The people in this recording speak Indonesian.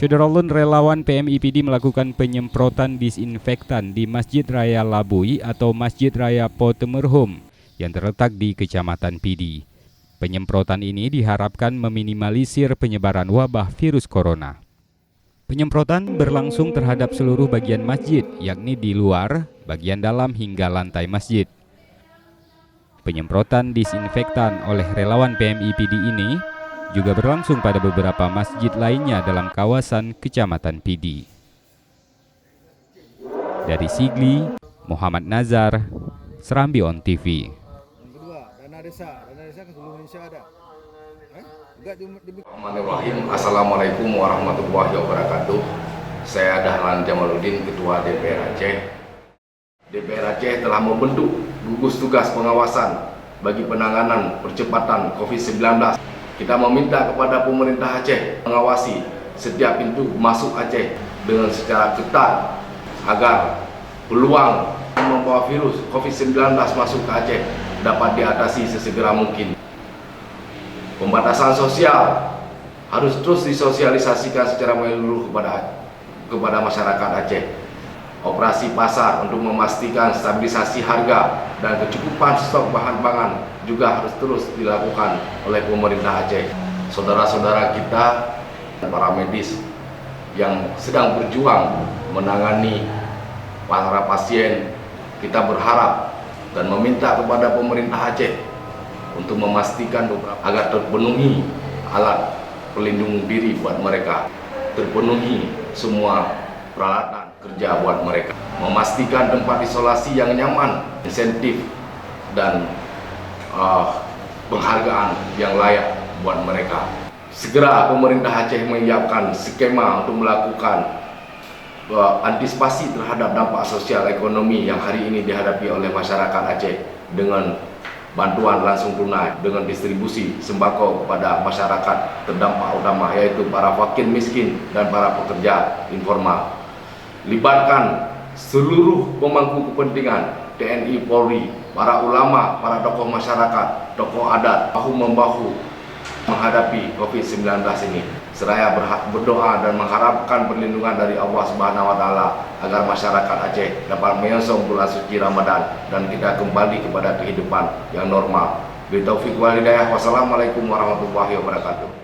Syederolun relawan PMIPD melakukan penyemprotan disinfektan di Masjid Raya Labui atau Masjid Raya Potemerhum yang terletak di Kecamatan Pidi. Penyemprotan ini diharapkan meminimalisir penyebaran wabah virus corona. Penyemprotan berlangsung terhadap seluruh bagian masjid, yakni di luar, bagian dalam hingga lantai masjid. Penyemprotan disinfektan oleh relawan PMIPD ini juga berlangsung pada beberapa masjid lainnya dalam kawasan Kecamatan Pidi. Dari Sigli, Muhammad Nazar, Serambi On TV. Yang kedua, dana desa ke seluruh Indonesia ada. Assalamualaikum warahmatullahi wabarakatuh. Saya Dahlan Jamaluddin, Ketua DPR Aceh. DPR Aceh telah membentuk gugus tugas pengawasan bagi penanganan percepatan COVID-19. Kita meminta kepada pemerintah Aceh mengawasi setiap pintu masuk Aceh dengan secara ketat agar peluang membawa virus COVID-19 masuk ke Aceh dapat diatasi sesegera mungkin. Pembatasan sosial harus terus disosialisasikan secara menyeluruh kepada masyarakat Aceh. Operasi pasar untuk memastikan stabilisasi harga dan kecukupan stok bahan pangan juga harus terus dilakukan oleh pemerintah Aceh. Saudara-saudara kita, para medis yang sedang berjuang menangani para pasien, kita berharap dan meminta kepada pemerintah Aceh untuk memastikan agar terpenuhi alat pelindung diri buat mereka, terpenuhi semua peralatan kerja buat mereka, memastikan tempat isolasi yang nyaman, insentif dan penghargaan yang layak buat mereka. Segera pemerintah Aceh menyiapkan skema untuk melakukan antisipasi terhadap dampak sosial ekonomi yang hari ini dihadapi oleh masyarakat Aceh dengan bantuan langsung tunai, dengan distribusi sembako kepada masyarakat terdampak utama, yaitu para fakir miskin dan para pekerja informal. Libatkan seluruh pemangku kepentingan, TNI, Polri, para ulama, para tokoh masyarakat, tokoh adat, bahu-membahu menghadapi COVID-19 ini. Seraya berdoa dan mengharapkan perlindungan dari Allah Subhanahu wa Ta'ala agar masyarakat Aceh dapat menyongsong bulan suci Ramadan dan kita kembali kepada kehidupan yang normal. Billahi taufiq wal hidayah. Wassalamualaikum warahmatullahi wabarakatuh.